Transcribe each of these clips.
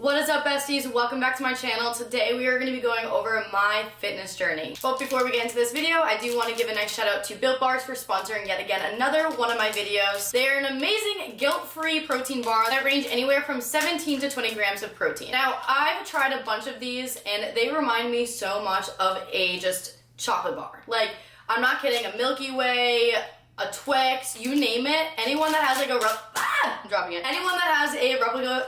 What is up, besties? Welcome back to my channel. Today we are going to be going over my fitness journey. But before we get into this video, I do want to give a nice shout out to Built Bars for sponsoring yet again another one of my videos. They are an amazing guilt-free protein bar that range anywhere from 17 to 20 grams of protein. Now, I've tried a bunch of these and they remind me so much of a just chocolate bar. Like, I'm not kidding, a Milky Way, a Twix, you name it. Anyone that has like I'm dropping it. Anyone that has a replica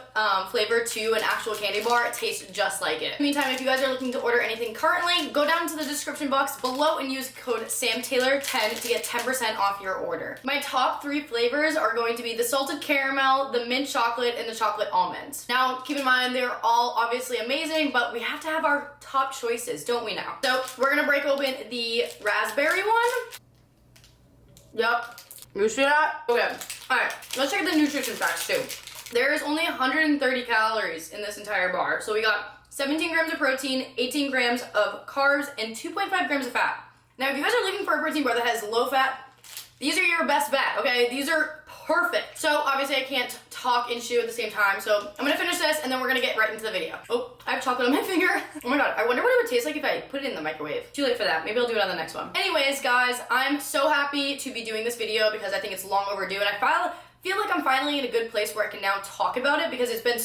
flavor to an actual candy bar, it tastes just like it. Meantime, if you guys are looking to order anything currently, go down to the description box below and use code ssam.ttaylor10 to get 10% off your order. My top 3 flavors are going to be the salted caramel, the mint chocolate, and the chocolate almonds. Now, keep in mind, they're all obviously amazing, but we have to have our top choices, don't we now? So we're gonna break open the raspberry one. Yep. You see that? Okay. Alright, let's check the nutrition facts too. There is only 130 calories in this entire bar. So we got 17 grams of protein, 18 grams of carbs, and 2.5 grams of fat. Now, if you guys are looking for a protein bar that has low fat, these are your best bet, okay? These are perfect. So obviously I can't talk and chew at the same time. So I'm gonna finish this and then we're gonna get right into the video. Oh, I have chocolate on my finger. Oh my God, I wonder what it would taste like if I put it in the microwave. Too late for that. Maybe I'll do it on the next one. Anyways, guys, I'm so happy to be doing this video because I think it's long overdue and I feel like I'm finally in a good place where I can now talk about it because it's been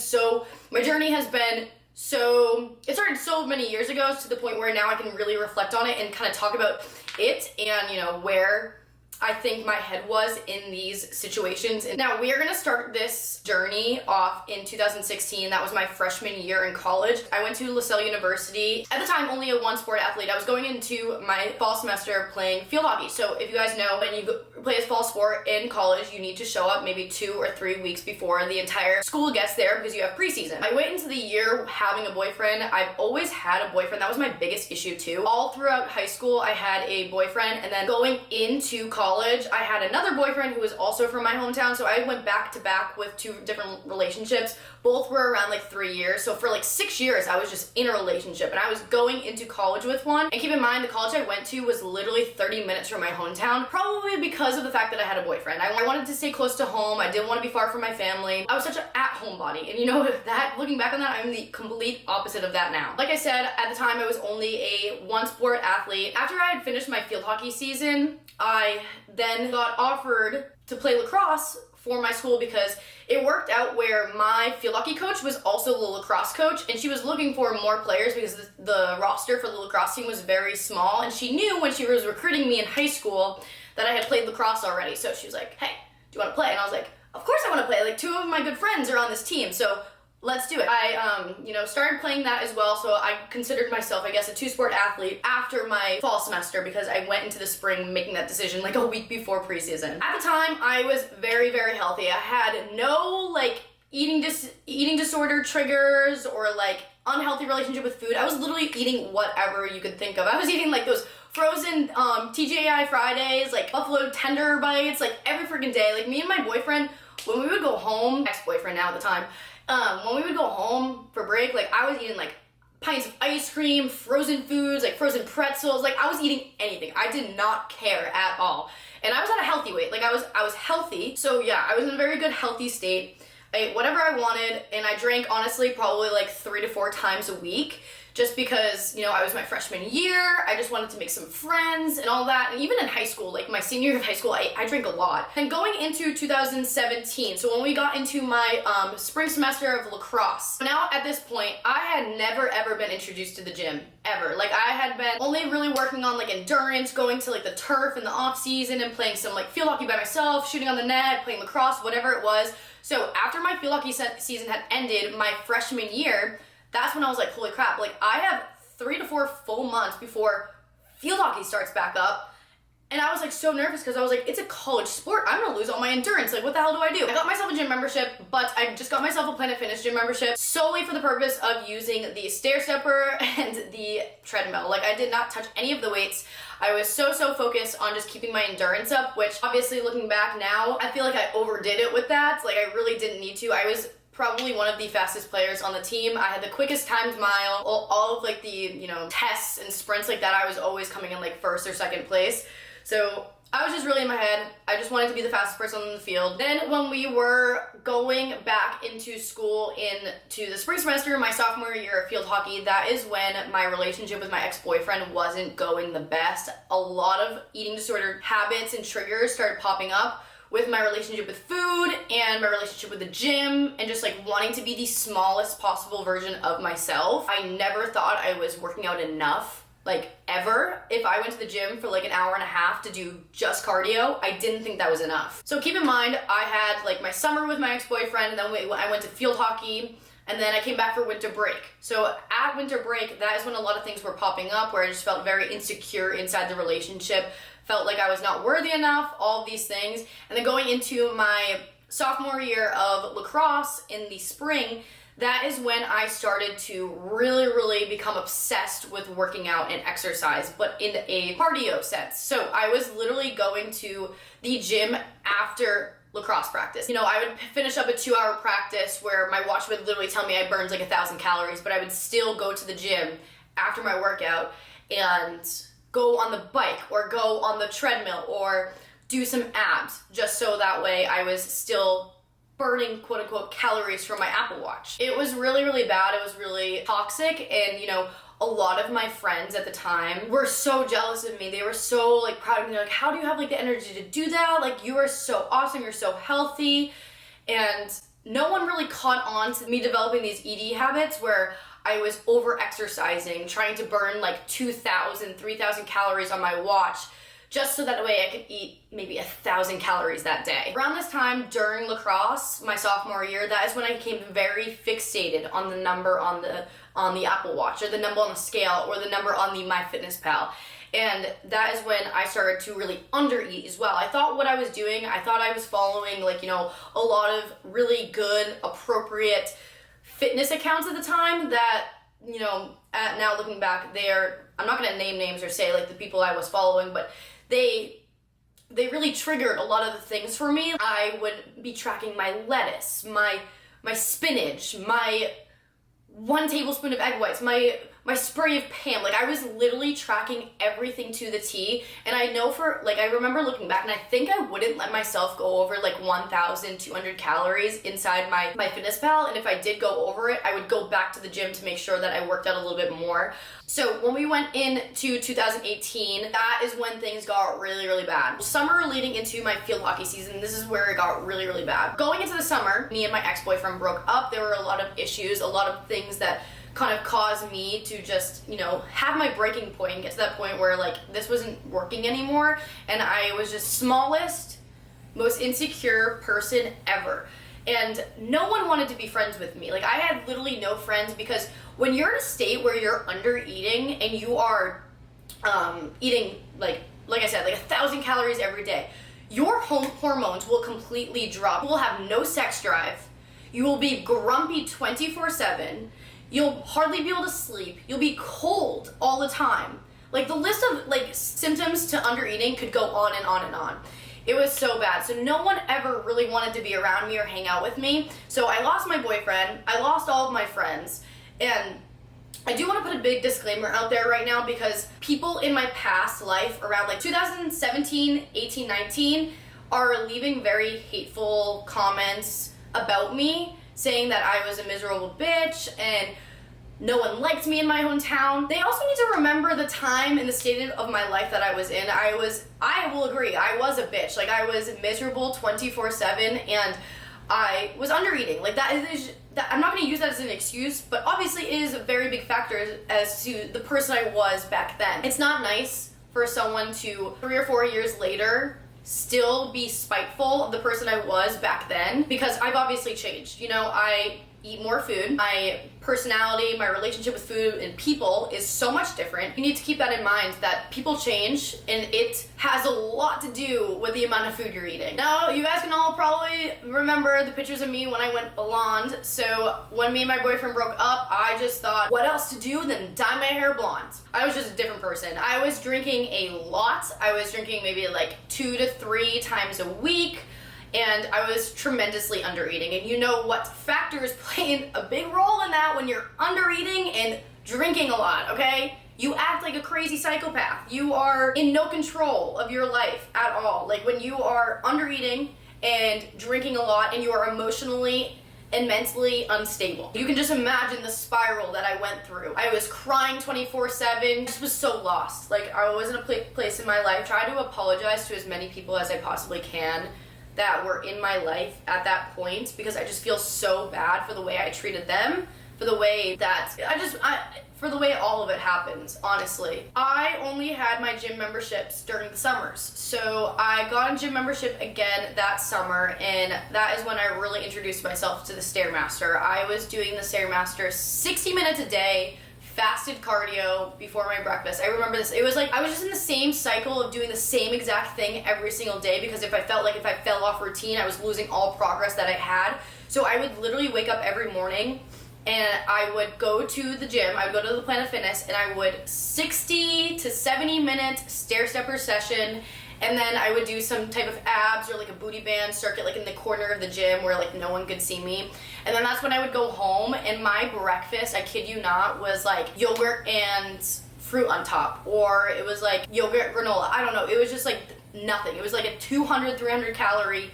my journey has been it started so many years ago to the point where now I can really reflect on it and kind of talk about it and, you know, where I think my head was in these situations. And now we are gonna start this journey off in 2016. That was my freshman year in college. I went to LaSalle University. At the time, only a one-sport athlete. I was going into my fall semester playing field hockey. So if you guys know, when you play a fall sport in college, you need to show up maybe 2 or 3 weeks before the entire school gets there because you have preseason. I went into the year having a boyfriend. I've always had a boyfriend. That was my biggest issue too. All throughout high school, I had a boyfriend, and then going into college, I had another boyfriend who was also from my hometown, so I went back to back with 2 different relationships. Both were around like 3 years, so for like 6 years I was just in a relationship, and I was going into college with one. And keep in mind, the college I went to was literally 30 minutes from my hometown, probably because of the fact that I had a boyfriend. I wanted to stay close to home. I didn't want to be far from my family. I was such an at-home body, and you know that, looking back on that, I'm the complete opposite of that now. Like I said, at the time I was only a one-sport athlete. After I had finished my field hockey season, I then got offered to play lacrosse for my school because it worked out where my field hockey coach was also the lacrosse coach, and she was looking for more players because the roster for the lacrosse team was very small, and she knew when she was recruiting me in high school that I had played lacrosse already. So she was like, hey, do you want to play? And I was like, of course I want to play. Like, 2 of my good friends are on this team, so let's do it. I, started playing that as well, so I considered myself, I guess, a 2-sport athlete after my fall semester because I went into the spring making that decision like a week before preseason. At the time, I was very, very healthy. I had no, like, eating disorder triggers or, like, unhealthy relationship with food. I was literally eating whatever you could think of. I was eating, like, those frozen TGI Fridays, like, buffalo tender bites, like, every freaking day. Like, me and my boyfriend, when we would go home, ex-boyfriend now at the time, when we would go home for break, like, I was eating like pints of ice cream, frozen foods, like frozen pretzels. Like, I was eating anything. I did not care at all. And I was at a healthy weight. Like, I was healthy. So yeah, I was in a very good healthy state. I ate whatever I wanted, and I drank, honestly, probably like 3 to 4 times a week. Just because, I was my freshman year, I just wanted to make some friends and all that. And even in high school, like my senior year of high school, I drank a lot. And going into 2017, so when we got into my spring semester of lacrosse, now at this point, I had never ever been introduced to the gym, ever. Like, I had been only really working on like endurance, going to like the turf in the off season and playing some like field hockey by myself, shooting on the net, playing lacrosse, whatever it was. So after my field hockey season had ended my freshman year, that's when I was like, holy crap, like, I have 3 to 4 full months before field hockey starts back up. And I was like so nervous because I was like, it's a college sport. I'm gonna lose all my endurance. Like, what the hell do I do? I got myself a gym membership, but I just got myself a Planet Fitness gym membership solely for the purpose of using the stair stepper and the treadmill. Like, I did not touch any of the weights. I was so focused on just keeping my endurance up, which obviously looking back now, I feel like I overdid it with that. Like, I really didn't need to. I was probably one of the fastest players on the team. I had the quickest timed mile. All of like the, tests and sprints like that, I was always coming in like 1st or 2nd place. So I was just really in my head. I just wanted to be the fastest person in the field. Then when we were going back into school into the spring semester, my sophomore year of field hockey, that is when my relationship with my ex-boyfriend wasn't going the best. A lot of eating disorder habits and triggers started popping up with my relationship with food and my relationship with the gym and just like wanting to be the smallest possible version of myself. I never thought I was working out enough. Like ever. If I went to the gym for like an hour and a half to do just cardio, I didn't think that was enough. So keep in mind, I had like my summer with my ex-boyfriend, and then I went to field hockey, and then I came back for winter break. So at winter break, that is when a lot of things were popping up, where I just felt very insecure inside the relationship, felt like I was not worthy enough, all of these things. And then going into my sophomore year of lacrosse in the spring, that is when I started to really become obsessed with working out and exercise, but in a cardio sense. So I was literally going to the gym after lacrosse practice. You know, I would finish up a 2-hour practice where my watch would literally tell me I burned like 1,000 calories, but I would still go to the gym after my workout and go on the bike or go on the treadmill or do some abs, just so that way I was still burning quote unquote calories from my Apple Watch. It was really bad. It was really toxic, and you know, a lot of my friends at the time were so jealous of me. They were so like proud of me. They're like, how do you have like the energy to do that? Like, you are so awesome, you're so healthy. And no one really caught on to me developing these ED habits where I was over exercising, trying to burn like 2,000, 3,000 calories on my watch, just so that way I could eat maybe 1,000 calories that day. Around this time during lacrosse, my sophomore year, that is when I became very fixated on the number on the Apple Watch, or the number on the scale, or the number on the MyFitnessPal. And that is when I started to really undereat as well. I thought what I was doing, I thought I was following like, you know, a lot of really good, appropriate fitness accounts at the time that, you know, now looking back, I'm not gonna name names or say like the people I was following, but they really triggered a lot of the things for me. I would be tracking my lettuce, my spinach, my 1 tablespoon of egg whites, my spray of Pam. Like, I was literally tracking everything to the T. And I know I remember looking back, and I think I wouldn't let myself go over like 1,200 calories inside my MyFitnessPal. And if I did go over it, I would go back to the gym to make sure that I worked out a little bit more. So when we went into 2018, that is when things got really bad. Summer leading into my field hockey season, this is where it got really bad. Going into the summer, me and my ex-boyfriend broke up. There were a lot of issues, a lot of things that kind of caused me to just, you know, have my breaking point and get to that point where like this wasn't working anymore, and I was just smallest, most insecure person ever. And no one wanted to be friends with me. Like, I had literally no friends, because when you're in a state where you're under eating and you are eating like I said, like 1,000 calories every day, your hormones will completely drop. You will have no sex drive. You will be grumpy 24/7. You'll hardly be able to sleep. You'll be cold all the time. Like, the list of like symptoms to under eating could go on and on and on. It was so bad. So no one ever really wanted to be around me or hang out with me. So I lost my boyfriend. I lost all of my friends. And I do want to put a big disclaimer out there right now, because people in my past life around like 2017, 18, 19 are leaving very hateful comments about me, saying that I was a miserable bitch and no one liked me in my hometown. They also need to remember the time and the state of my life that I was in. I will agree, I was a bitch. Like, I was miserable 24/7, and I was under eating. Like, I'm not gonna use that as an excuse, but obviously it is a very big factor as to the person I was back then. It's not nice for someone to 3 or 4 years later still be spiteful of the person I was back then, because I've obviously changed. You know, I eat more food. My personality, my relationship with food and people is so much different. You need to keep that in mind, that people change, and it has a lot to do with the amount of food you're eating. Now, you guys can all probably remember the pictures of me when I went blonde. So when me and my boyfriend broke up, I just thought, what else to do than dye my hair blonde? I was just a different person. I was drinking a lot. I was drinking maybe like 2 to 3 times a week. And I was tremendously under eating. And you know what factors play a big role in that when you're under eating and drinking a lot, okay? you act like a crazy psychopath. You are in no control of your life at all. Like when you are under eating and drinking a lot and you are emotionally and mentally unstable. You can just imagine the spiral that I went through. I was crying 24/7, just was so lost. Like I was in a place in my life. Try to apologize to as many people as I possibly can that were in my life at that point, because I just feel so bad for the way I treated them, for the way that for the way all of it happens, honestly. I only had my gym memberships during the summers. So I got a gym membership again that summer, and that is when I really introduced myself to the Stairmaster. I was doing the Stairmaster 60 minutes a day, fasted cardio before my breakfast. I remember this. It was like I was just in the same cycle of doing the same exact thing every single day, because if I felt like if I fell off routine, I was losing all progress that I had. So I would literally wake up every morning and I would go to the gym. I would go to the Planet Fitness and I would 60 to 70 minute stair stepper session, and then I would do some type of abs or like a booty band circuit like in the corner of the gym where like no one could see me. And then that's when I would go home, and my breakfast, I kid you not, was like yogurt and fruit on top, or it was like yogurt granola. I don't know. It was just like nothing. It was like a 200, 300 calorie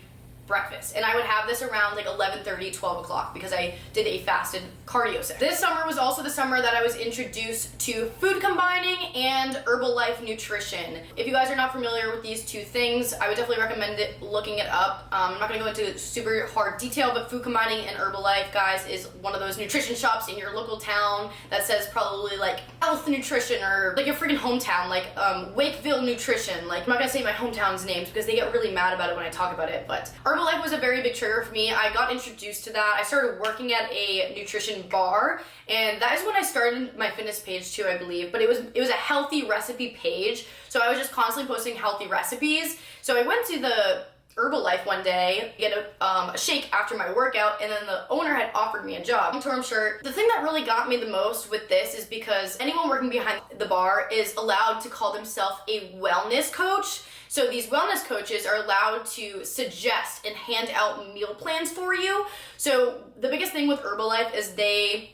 breakfast, and I would have this around like 11:30, 12 o'clock because I did a fasted cardio set. This summer was also the summer that I was introduced to food combining and Herbalife nutrition. If you guys are not familiar with these two things, I would definitely recommend looking it up. I'm not going to go into super hard detail, but food combining and Herbalife, guys, is one of those nutrition shops in your local town that says probably like Health Nutrition, or like your freaking hometown, like Wakeville Nutrition. Like, I'm not going to say my hometown's names because they get really mad about it when I talk about it, but Herbalife was a very big trigger for me. I got introduced to that. I started working at a nutrition bar, and that is when I started my fitness page too, I believe. But it was a healthy recipe page, so I was just constantly posting healthy recipes. So I went to the Herbalife one day to get a shake after my workout, and then the owner had offered me a job. Long-term short, the thing that really got me the most with this is because anyone working behind the bar is allowed to call themselves a wellness coach. So these wellness coaches are allowed to suggest and hand out meal plans for you. So the biggest thing with Herbalife is they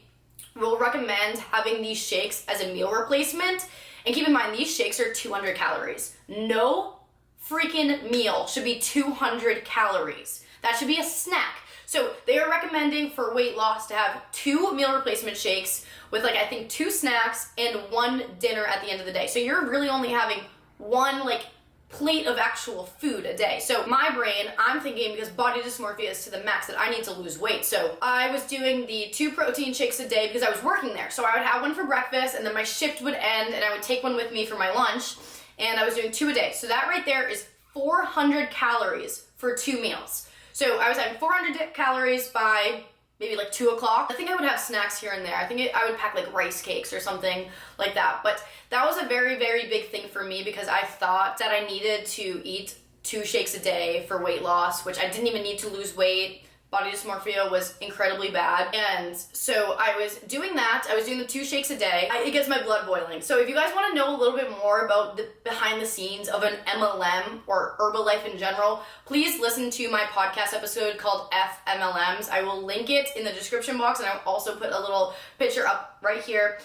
will recommend having these shakes as a meal replacement. And keep in mind, these shakes are 200 calories. No freaking meal should be 200 calories. That should be a snack. So they are recommending for weight loss to have 2 meal replacement shakes with like, I think 2 snacks and 1 dinner at the end of the day. So you're really only having 1 like plate of actual food a day. So my brain, I'm thinking, because body dysmorphia is to the max, that I need to lose weight. So I was doing the 2 protein shakes a day because I was working there. So I would have one for breakfast, and then my shift would end and I would take one with me for my lunch, and I was doing 2 a day. So that right there is 400 calories for 2 meals. So I was having 400 calories by maybe like 2 o'clock. I think I would have snacks here and there. I think I would pack like rice cakes or something like that. But that was a very, very big thing for me because I thought that I needed to eat 2 shakes a day for weight loss, which I didn't even need to lose weight. Body dysmorphia was incredibly bad. And so I was doing that. I was doing the 2 shakes a day. It gets my blood boiling. So if you guys want to know a little bit more about the behind the scenes of an MLM or Herbalife in general, please listen to my podcast episode called FMLMs. I will link it in the description box, and I'll also put a little picture up right here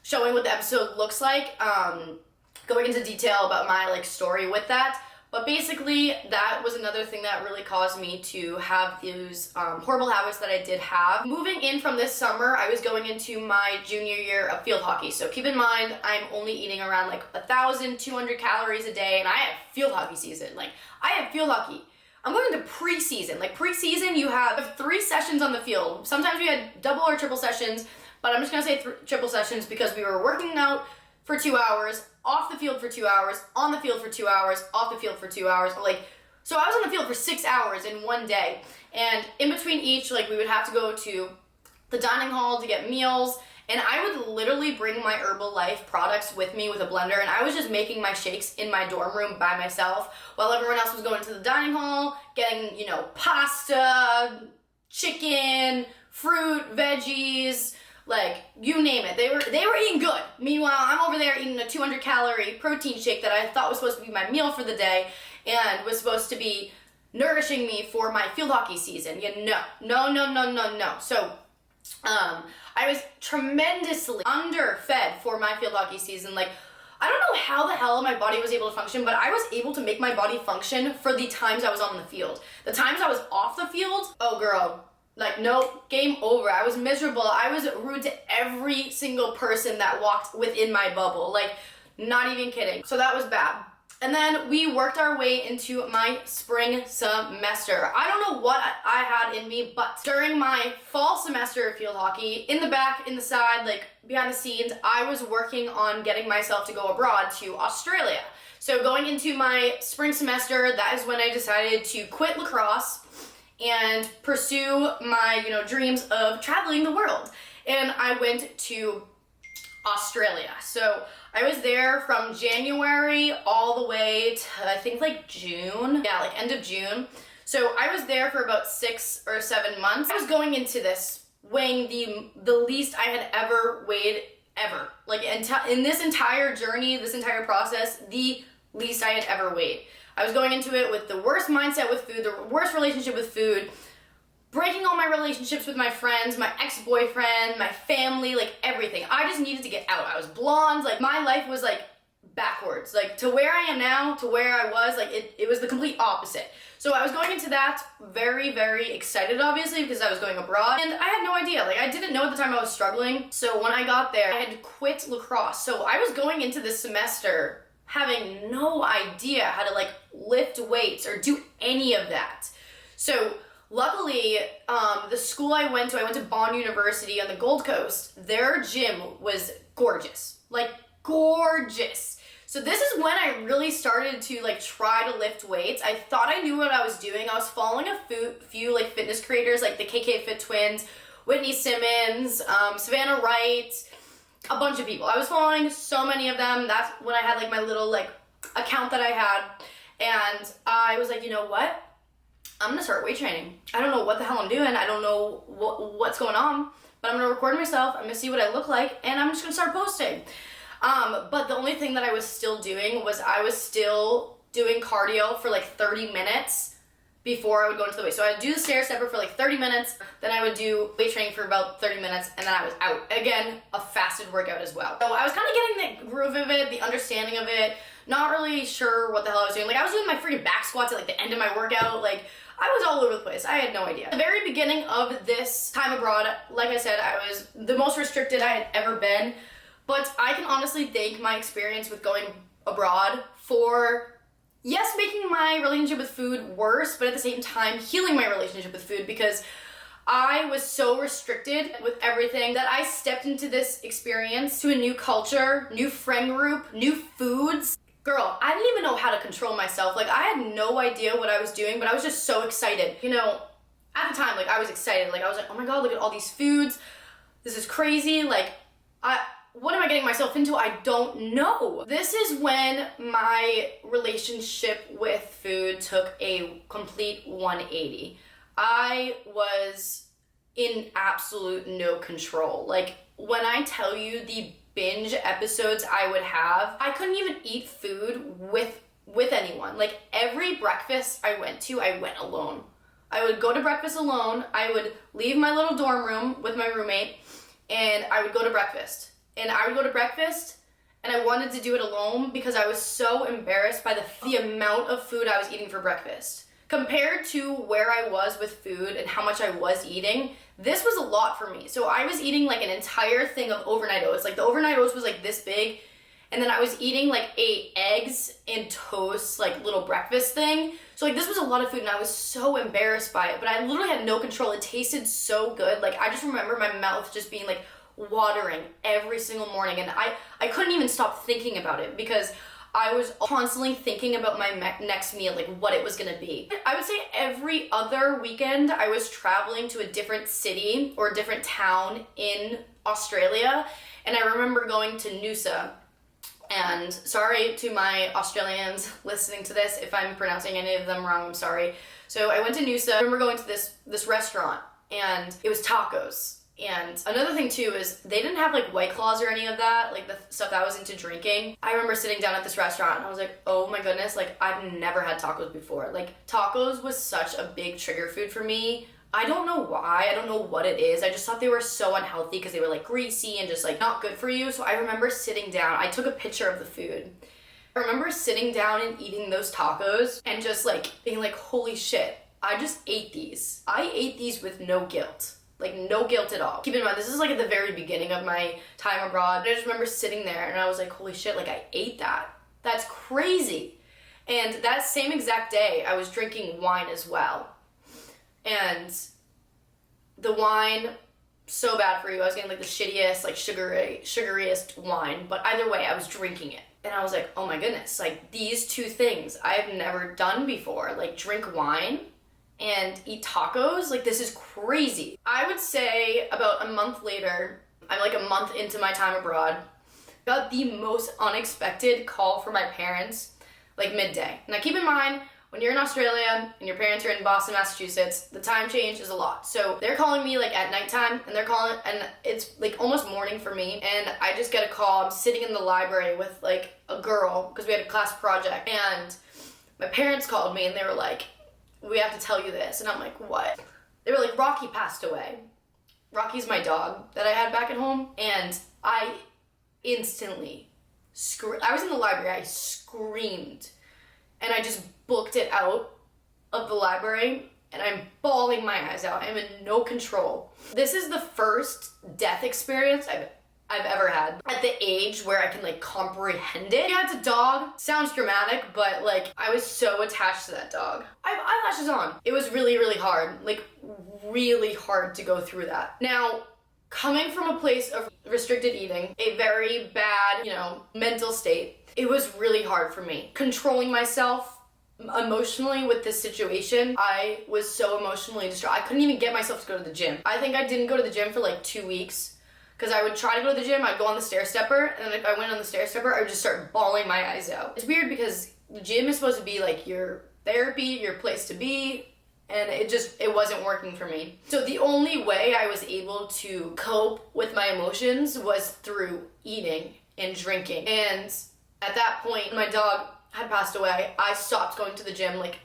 showing what the episode looks like, going into detail about my like story with that. But basically, that was another thing that really caused me to have these horrible habits that I did have. Moving in from this summer, I was going into my junior year of field hockey. So keep in mind, I'm only eating around like 1,200 calories a day, and I have field hockey season. Like, I have field hockey. I'm going into preseason. Like, preseason, you have 3 sessions on the field. Sometimes we had double or triple sessions, but I'm just gonna say triple sessions because we were working out for 2 hours, off the field for 2 hours, on the field for 2 hours, off the field for 2 hours. Like, so I was on the field for 6 hours in one day. And in between each, like, we would have to go to the dining hall to get meals. And I would literally bring my Herbalife products with me with a blender. And I was just making my shakes in my dorm room by myself while everyone else was going to the dining hall, getting, you know, pasta, chicken, fruit, veggies, like, you name it. They were eating good. Meanwhile, I'm over there eating a 200 calorie protein shake that I thought was supposed to be my meal for the day and was supposed to be nourishing me for my field hockey season. Yeah, no. So I was tremendously underfed for my field hockey season. Like, I don't know how the hell my body was able to function, but I was able to make my body function for the times I was on the field. The times I was off the field, oh girl, like, nope, game over. I was miserable. I was rude to every single person that walked within my bubble. Like, not even kidding. So that was bad. And then we worked our way into my spring semester. I don't know what I had in me, but during my fall semester of field hockey, in the back, in the side, like behind the scenes, I was working on getting myself to go abroad to Australia. So going into my spring semester, that is when I decided to quit lacrosse and pursue my, dreams of traveling the world. And I went to Australia. So I was there from January all the way to, I think, like June. Yeah, like end of June. So I was there for about 6 or 7 months. I was going into this weighing the least I had ever weighed ever. Like in this entire journey, this entire process, the least I had ever weighed. I was going into it with the worst mindset with food, the worst relationship with food, breaking all my relationships with my friends, my ex-boyfriend, my family, like everything. I just needed to get out. I was blonde, like my life was like backwards. Like to where I am now, to where I was, like it was the complete opposite. So I was going into that very, very excited, obviously, because I was going abroad. And I had no idea, like I didn't know at the time I was struggling. So when I got there, I had to quit lacrosse. So I was going into this semester having no idea how to like lift weights or do any of that. So luckily, the school I went to Bowmar University on the Gold Coast, their gym was gorgeous, like gorgeous. So this is when I really started to like try to lift weights. I thought I knew what I was doing. I was following a few like fitness creators, like the KK Fit Twins, Whitney Simmons, Savannah Wright, a bunch of people. I was following so many of them. That's when I had like my little like account that I had. And I was like, you know what? I'm gonna start weight training. I don't know what the hell I'm doing. I don't know what's going on, but I'm gonna record myself. I'm gonna see what I look like, and I'm just gonna start posting. But the only thing that I was still doing was I was still doing cardio for like 30 minutes before I would go into the weight. So I would do the stair stepper for like 30 minutes, then I would do weight training for about 30 minutes, and then I was out. Again, a fasted workout as well. So I was kind of getting the groove of it, the understanding of it, not really sure what the hell I was doing. Like I was doing my freaking back squats at like the end of my workout, like I was all over the place. I had no idea. At the very beginning of this time abroad, like I said, I was the most restricted I had ever been, but I can honestly thank my experience with going abroad for, yes, making my relationship with food worse, but at the same time healing my relationship with food, because I was so restricted with everything that I stepped into this experience to a new culture, new friend group, new foods. Girl, I didn't even know how to control myself. Like, I had no idea what I was doing, but I was just so excited. At the time, like, I was excited. Like, I was like, oh my God, look at all these foods. This is crazy. Like, what am I getting myself into? I don't know. This is when my relationship with food took a complete 180. I was in absolute no control. Like, when I tell you the binge episodes I would have, I couldn't even eat food with anyone. Like every breakfast I went alone. I would go to breakfast alone. I would leave my little dorm room with my roommate, and I would go to breakfast. And I would go to breakfast, and I wanted to do it alone because I was so embarrassed by the amount of food I was eating for breakfast. Compared to where I was with food and how much I was eating, this was a lot for me. So I was eating like an entire thing of overnight oats. Like the overnight oats was like this big, and then I was eating like 8 eggs and toast, like little breakfast thing. So like this was a lot of food, and I was so embarrassed by it, but I literally had no control. It tasted so good. Like I just remember my mouth just being like watering every single morning, and I couldn't even stop thinking about it because I was constantly thinking about my next meal, like what it was gonna be. I would say every other weekend I was traveling to a different city or a different town in Australia, and I remember going to Noosa. And sorry to my Australians listening to this, if I'm pronouncing any of them wrong, I'm sorry. So I went to Noosa. I remember going to this restaurant, and it was tacos. And another thing too is they didn't have like White Claws or any of that, like the stuff that I was into drinking. I remember sitting down at this restaurant and I was like, oh my goodness, like I've never had tacos before. Like tacos was such a big trigger food for me. I don't know why, I don't know what it is. I just thought they were so unhealthy because they were like greasy and just like not good for you. So I remember sitting down, I took a picture of the food. I remember sitting down and eating those tacos and just like being like, holy shit, I just ate these. I ate these with no guilt. Like no guilt at all. Keep in mind, this is like at the very beginning of my time abroad. I just remember sitting there and I was like, holy shit, like I ate that. That's crazy. And that same exact day, I was drinking wine as well. And the wine, so bad for you. I was getting like the shittiest, like sugariest wine. But either way, I was drinking it. And I was like, oh my goodness, like these two things I have never done before. Like drink wine and eat tacos. Like this is crazy. I would say about a month later, I'm like a month into my time abroad, got the most unexpected call from my parents, like midday. Now keep in mind, when you're in Australia and your parents are in Boston, Massachusetts, the time change is a lot. So they're calling me like at nighttime and they're calling, and it's like almost morning for me. And I just get a call. I'm sitting in the library with like a girl because we had a class project, and my parents called me and they were like, we have to tell you this. And I'm like, what? They were like, Rocky passed away. Rocky's my dog that I had back at home. And I instantly I was in the library, I screamed. And I just booked it out of the library and I'm bawling my eyes out. I'm in no control. This is the first death experience I've ever had at the age where I can like comprehend it. Yeah, it's a dog. Sounds dramatic, but like I was so attached to that dog. I have eyelashes on. It was really, really hard. Like really hard to go through that. Now, coming from a place of restricted eating, a very bad, mental state, it was really hard for me. Controlling myself emotionally with this situation, I was so emotionally distraught. I couldn't even get myself to go to the gym. I think I didn't go to the gym for like 2 weeks because I would try to go to the gym, I'd go on the stair stepper, and then if I went on the stair stepper, I would just start bawling my eyes out. It's weird because the gym is supposed to be like your therapy, your place to be, and it wasn't working for me. So the only way I was able to cope with my emotions was through eating and drinking. And at that point, my dog had passed away. I stopped going to the gym like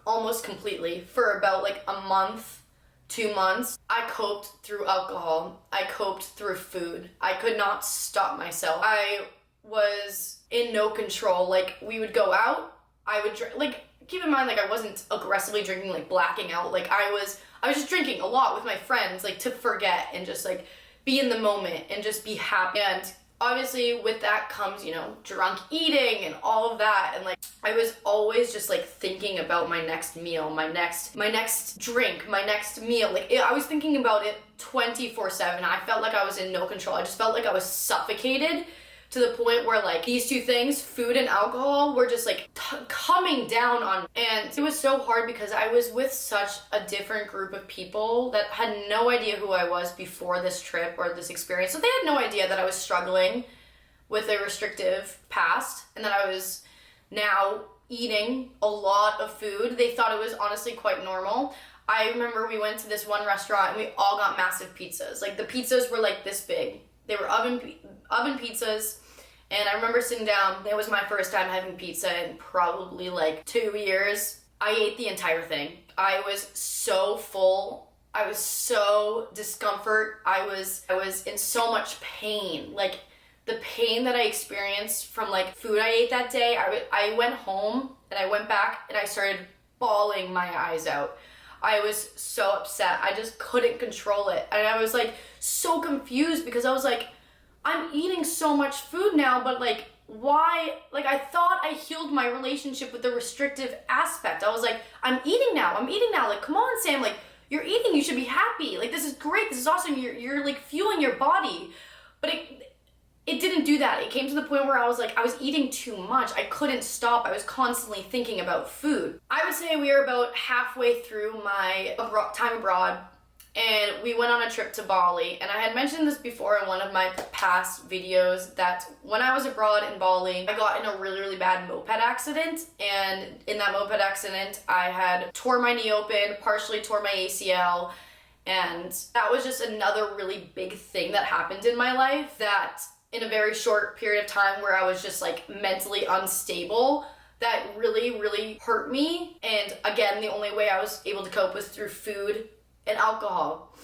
almost completely for about like a month, 2 months. I coped through alcohol. I coped through food. I could not stop myself. I was in no control. Like we would go out, I would drink, like keep in mind, like I wasn't aggressively drinking, like blacking out. Like I was just drinking a lot with my friends, like to forget and just like be in the moment and just be happy. And obviously with that comes, drunk eating and all of that. And like, I was always just like thinking about my next meal, my next drink, my next meal. Like I was thinking about it 24/7. I felt like I was in no control. I just felt like I was suffocated to the point where like these two things, food and alcohol, were just like coming down on me. And it was so hard because I was with such a different group of people that had no idea who I was before this trip or this experience. So they had no idea that I was struggling with a restrictive past and that I was now eating a lot of food. They thought it was honestly quite normal. I remember we went to this one restaurant and we all got massive pizzas. Like the pizzas were like this big. They were oven pizzas, and I remember sitting down. It was my first time having pizza in probably like 2 years. I ate the entire thing. I was so full. I was so discomfort. I was in so much pain. Like the pain that I experienced from like food I ate that day. I went home and I went back and I started bawling my eyes out. I was so upset. I just couldn't control it. And I was like so confused because I was like, I'm eating so much food now, but like, why? Like, I thought I healed my relationship with the restrictive aspect. I was like, I'm eating now. Like, come on, Sam. Like, you're eating. You should be happy. Like, this is great. This is awesome. You're like fueling your body. But it didn't do that. It came to the point where I was like, I was eating too much. I couldn't stop. I was constantly thinking about food. I would say we were about halfway through my time abroad, and we went on a trip to Bali. And I had mentioned this before in one of my past videos that when I was abroad in Bali, I got in a really, really bad moped accident. And in that moped accident, I had tore my knee open, partially tore my ACL. And that was just another really big thing that happened in my life that in a very short period of time where I was just like mentally unstable, that really, really hurt me. And again, the only way I was able to cope was through food and alcohol.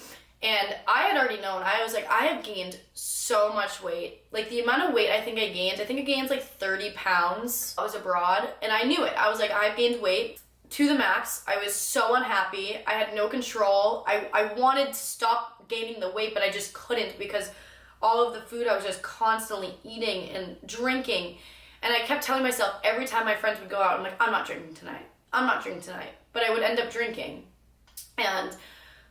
And I had already known, I was like, I have gained so much weight. Like the amount of weight I think I gained like 30 pounds. I was abroad and I knew it. I was like, I've gained weight to the max. I was so unhappy. I had no control. I wanted to stop gaining the weight, but I just couldn't because all of the food I was just constantly eating and drinking. And I kept telling myself every time my friends would go out, I'm like, I'm not drinking tonight. I'm not drinking tonight. But I would end up drinking. And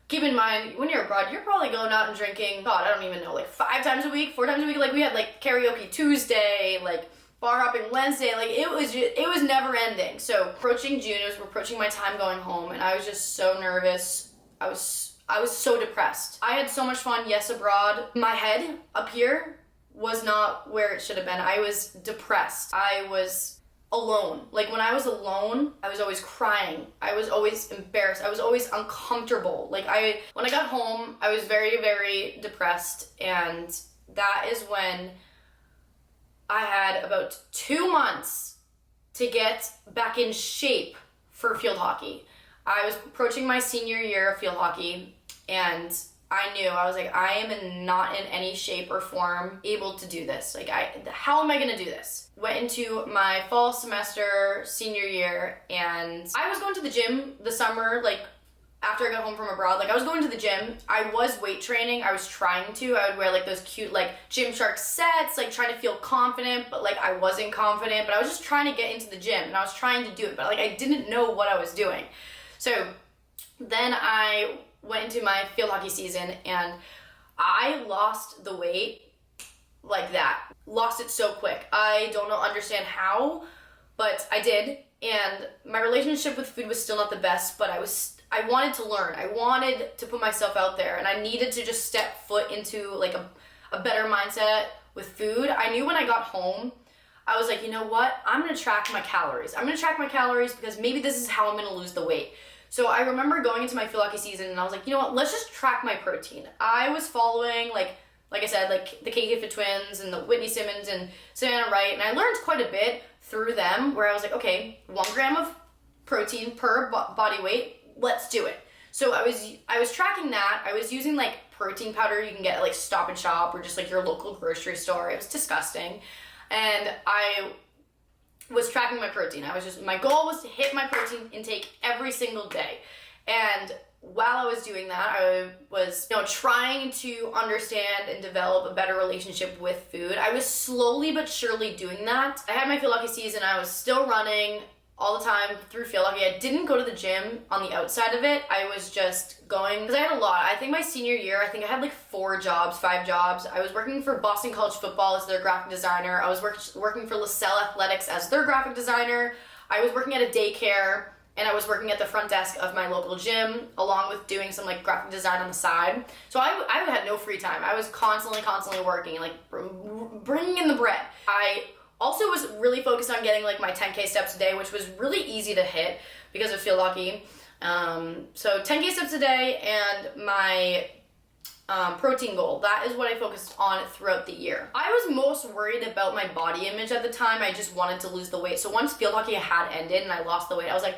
keep in mind, when you're abroad, you're probably going out and drinking, God, I don't even know, like 5 times a week, 4 times a week. Like we had like karaoke Tuesday, like bar hopping Wednesday. Like it was never ending. So approaching June, it was approaching my time going home, and I was just so nervous. I was so depressed. I had so much fun, yes, abroad. My head up here was not where it should have been. I was depressed. I was alone. Like when I was alone, I was always crying. I was always embarrassed. I was always uncomfortable. Like when I got home, I was very, very depressed, and that is when I had about 2 months to get back in shape for field hockey. I was approaching my senior year of field hockey, and I knew, I was like, I am not in any shape or form able to do this. Like, how am I gonna do this? Went into my fall semester, senior year, and I was going to the gym the summer, like, after I got home from abroad. Like, I was going to the gym. I was weight training. I was trying to. I would wear, like, those cute, like, Gymshark sets, like, trying to feel confident, but, like, I wasn't confident. But I was just trying to get into the gym, and I was trying to do it, but, like, I didn't know what I was doing. So then I went into my field hockey season, and I lost the weight like that. Lost it so quick. I don't understand how, but I did. And my relationship with food was still not the best, but I wanted to learn. I wanted to put myself out there, and I needed to just step foot into like a better mindset with food. I knew when I got home, I was like, you know what? I'm gonna track my calories. I'm gonna track my calories because maybe this is how I'm gonna lose the weight. So I remember going into my field hockey season, and I was like, you know what? Let's just track my protein. I was following, like I said, like the KK Fit Twins and the Whitney Simmons and Savannah Wright, and I learned quite a bit through them, where I was like, okay, 1 gram of protein per body weight, let's do it. So I was tracking that. I was using like protein powder you can get at like Stop and Shop or just like your local grocery store. It was disgusting. And I was tracking my protein. My goal was to hit my protein intake every single day. And while I was doing that, I was, trying to understand and develop a better relationship with food. I was slowly but surely doing that. I had my field hockey season. I was still running all the time through field hockey. I didn't go to the gym on the outside of it. I was just going, because I had a lot. I think my senior year, I had like 5 jobs. I was working for Boston College Football as their graphic designer. I was working for LaSalle Athletics as their graphic designer. I was working at a daycare, and I was working at the front desk of my local gym, along with doing some like graphic design on the side. So I had no free time. I was constantly working, like bringing in the bread. I also was really focused on getting like my 10K steps a day, which was really easy to hit because of field hockey. So 10K steps a day and my protein goal. That is what I focused on throughout the year. I was most worried about my body image at the time. I just wanted to lose the weight. So once field hockey had ended and I lost the weight, I was like,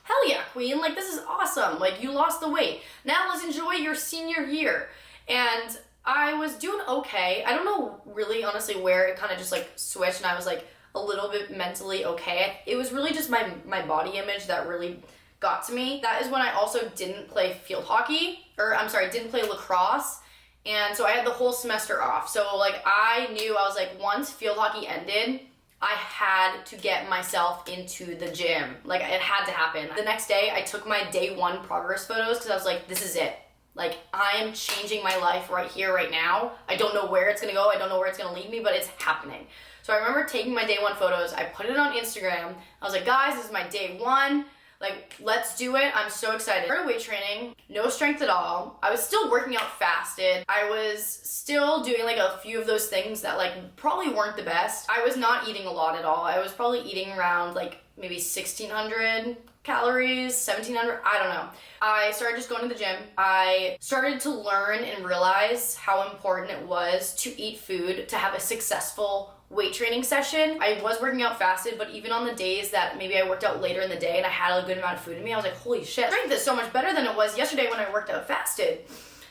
hell yeah, queen. Like, this is awesome. Like, you lost the weight. Now let's enjoy your senior year. And I was doing okay. I don't know really, honestly, where it kind of just like switched and I was like a little bit mentally okay. It was really just my body image that really got to me. That is when I also didn't play field hockey, didn't play lacrosse. And so I had the whole semester off. So like I knew, I was like, once field hockey ended, I had to get myself into the gym. Like, it had to happen. The next day, I took my day 1 progress photos because I was like, this is it. Like, I am changing my life right here, right now. I don't know where it's gonna go. I don't know where it's gonna lead me, but it's happening. So I remember taking my day 1 photos. I put it on Instagram. I was like, guys, this is my day 1. Like, let's do it. I'm so excited. I started weight training, no strength at all. I was still working out fasted. I was still doing like a few of those things that like probably weren't the best. I was not eating a lot at all. I was probably eating around like maybe 1,600 calories, 1,700, I don't know. I started just going to the gym. I started to learn and realize how important it was to eat food to have a successful weight training session. I was working out fasted, but even on the days that maybe I worked out later in the day and I had a good amount of food in me, I was like, holy shit, strength is so much better than it was yesterday when I worked out fasted.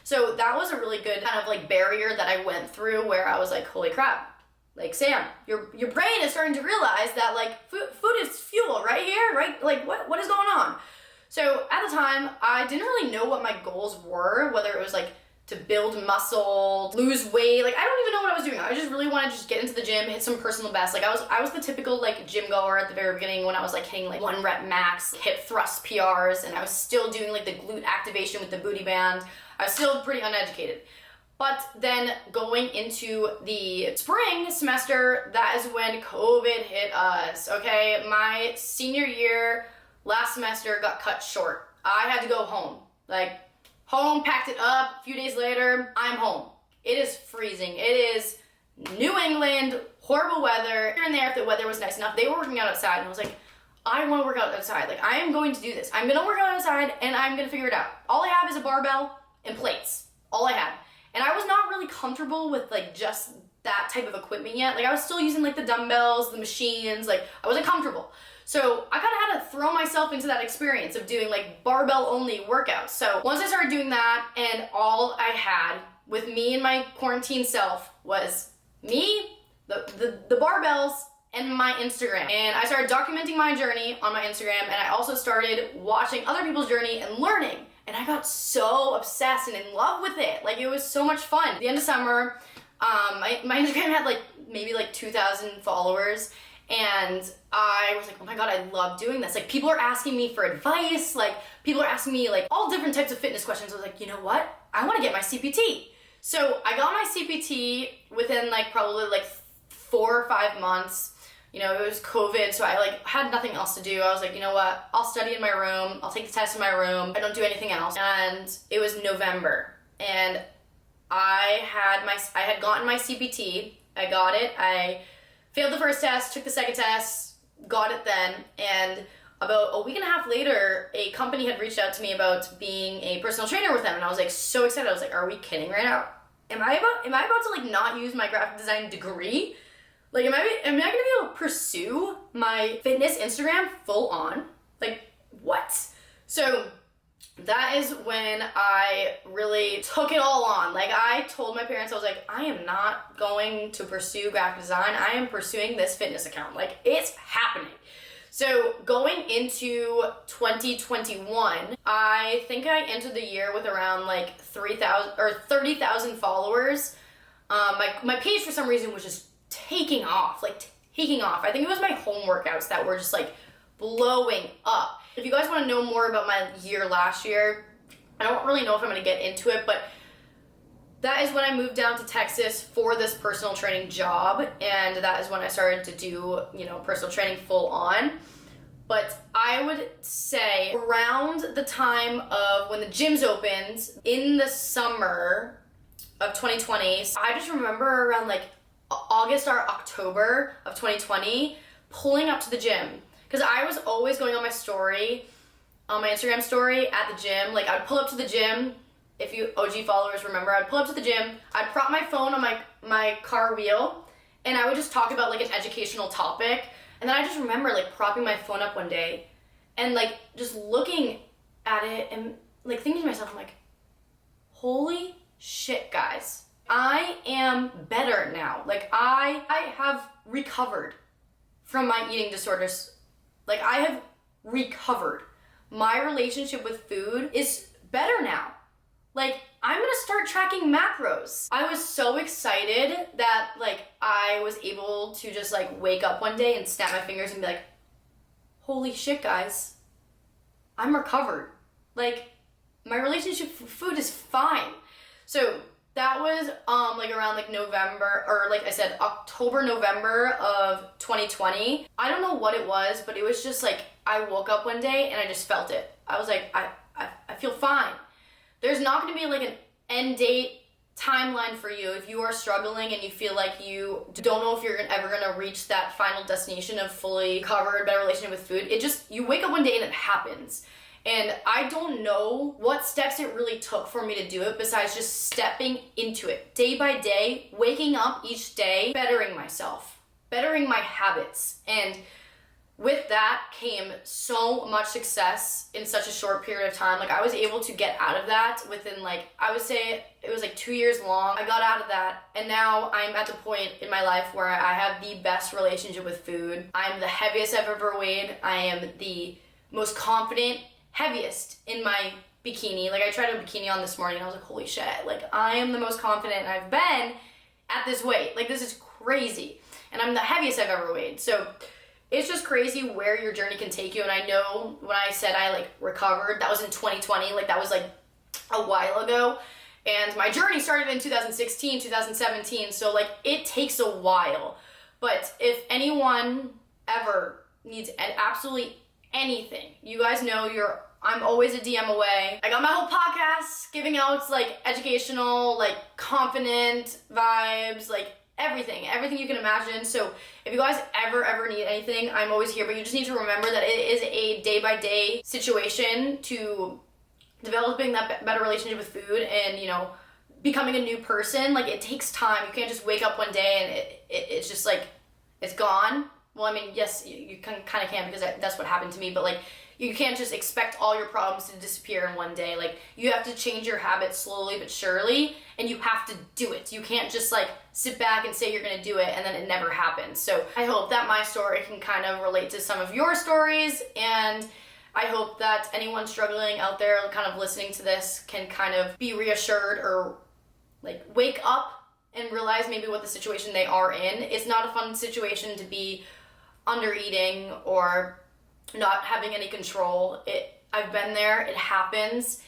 So that was a really good kind of like barrier that I went through where I was like, holy crap. Like, Sam, your brain is starting to realize that, like, food is fuel right here, right? Like, what is going on? So, at the time, I didn't really know what my goals were, whether it was, like, to build muscle, lose weight. Like, I don't even know what I was doing. I just really wanted to just get into the gym, hit some personal bests. Like, I was the typical, like, gym goer at the very beginning when I was, like, hitting, like, 1 rep max, hip thrust PRs, and I was still doing, like, the glute activation with the booty band. I was still pretty uneducated. But then going into the spring semester, that is when COVID hit us, okay? My senior year, last semester, got cut short. I had to go home. Like, home, packed it up, a few days later, I'm home. It is freezing. It is New England, horrible weather. Here and there, if the weather was nice enough, they were working out outside, and I was like, I want to work out outside. Like, I am going to do this. I'm going to work out outside, and I'm going to figure it out. All I have is a barbell and plates. All I had. And I was not really comfortable with like just that type of equipment yet. Like I was still using like the dumbbells, the machines, like I wasn't comfortable. So I kind of had to throw myself into that experience of doing like barbell only workouts. So once I started doing that and all I had with me and my quarantine self was me, the barbells, and my Instagram. And I started documenting my journey on my Instagram, and I also started watching other people's journey and learning. And I got so obsessed and in love with it. Like, it was so much fun. At the end of summer, my Instagram had like maybe like 2,000 followers. And I was like, oh my God, I love doing this. Like, people are asking me for advice. Like, people are asking me like all different types of fitness questions. I was like, you know what? I want to get my CPT. So I got my CPT within like probably like 4 or 5 months. You know, it was COVID, so I like had nothing else to do. I was like, you know what? I'll study in my room. I'll take the test in my room. I don't do anything else. And it was November, and I had gotten my CPT. I got it. I failed the first test, took the second test, got it then, and about a week and a half later, a company had reached out to me about being a personal trainer with them, and I was like so excited. I was like, are we kidding right now? Am I about to like not use my graphic design degree? Like, am I gonna be able to pursue my fitness Instagram full on? Like, what? So that is when I really took it all on. Like, I told my parents, I was like, I am not going to pursue graphic design. I am pursuing this fitness account. Like, it's happening. So going into 2021, I think I entered the year with around like 3,000 or 30,000 followers. My page for some reason was just taking off. I think it was my home workouts that were just like blowing up. If you guys want to know more about my year last year, I don't really know if I'm going to get into it, but that is when I moved down to Texas for this personal training job, and that is when I started to do, you know, personal training full on. But I would say around the time of when the gyms opened in the summer of 2020, I just remember around like August or October of 2020 pulling up to the gym, because I was always going on my story, on my Instagram story at the gym. Like, I'd pull up to the gym. If you OG followers remember, I'd pull up to the gym, I'd prop my phone on my car wheel, and I would just talk about like an educational topic. And then I just remember like propping my phone up one day and like just looking at it and like thinking to myself, I'm like, holy shit, guys. I am better now. Like, I have recovered from my eating disorders. Like, I have recovered. My relationship with food is better now. Like, I'm gonna start tracking macros. I was so excited that like I was able to just like wake up one day and snap my fingers and be like, holy shit, guys, I'm recovered. Like, my relationship with food is fine. So that was like around like November, or like I said, October, November of 2020. I don't know what it was, but it was just like I woke up one day and I just felt it. I was like, I feel fine. There's not gonna be like an end date timeline for you, if you are struggling and you feel like you don't know if you're ever gonna reach that final destination of fully covered, better relationship with food, you wake up one day and it happens. And I don't know what steps it really took for me to do it besides just stepping into it day by day, waking up each day, bettering myself, bettering my habits. And with that came so much success in such a short period of time. Like, I was able to get out of that within, like, I would say it was like 2 years long. I got out of that, and now I'm at the point in my life where I have the best relationship with food. I'm the heaviest I've ever weighed. I am the most confident, heaviest in my bikini. Like, I tried a bikini on this morning and I was like, holy shit, like, I am the most confident I've been at this weight. Like, this is crazy. And I'm the heaviest I've ever weighed. So it's just crazy where your journey can take you. And I know when I said I like recovered, that was in 2020, like that was like a while ago. And my journey started in 2016, 2017. So like it takes a while. But if anyone ever needs absolutely anything, you guys know I'm always a DM away. I got my whole podcast giving out like educational, like confident vibes, like everything you can imagine. So if you guys ever need anything, I'm always here. But you just need to remember that it is a day-by-day situation to developing that better relationship with food and, you know, becoming a new person. Like, it takes time. You can't just wake up one day and it's just like it's gone. Well, I mean, yes, you kind of can, because that's what happened to me, but like, you can't just expect all your problems to disappear in one day. Like, you have to change your habits slowly but surely, and you have to do it. You can't just like sit back and say you're gonna do it and then it never happens. So I hope that my story can kind of relate to some of your stories, and I hope that anyone struggling out there kind of listening to this can kind of be reassured or like wake up and realize maybe what the situation they are in. It's not a fun situation to be under eating or not having any control. I've been there, it happens,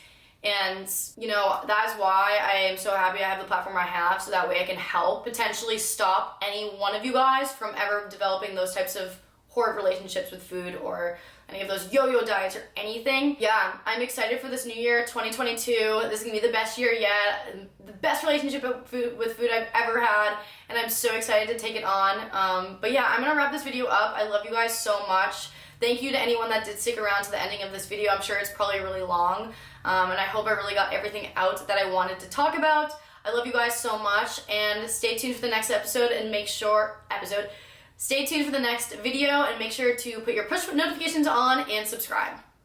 and you know, that is why I am so happy I have the platform I have, so that way I can help potentially stop any one of you guys from ever developing those types of horrid relationships with food or any of those yo-yo diets or anything. Yeah, I'm excited for this new year, 2022. This is gonna be the best year yet, the best relationship with food I've ever had, and I'm so excited to take it on. But yeah, I'm gonna wrap this video up. I love you guys so much. Thank you to anyone that did stick around to the ending of this video. I'm sure it's probably really long, and I hope I really got everything out that I wanted to talk about. I love you guys so much, and stay tuned for the next episode, and stay tuned for the next video, and make sure to put your push notifications on and subscribe.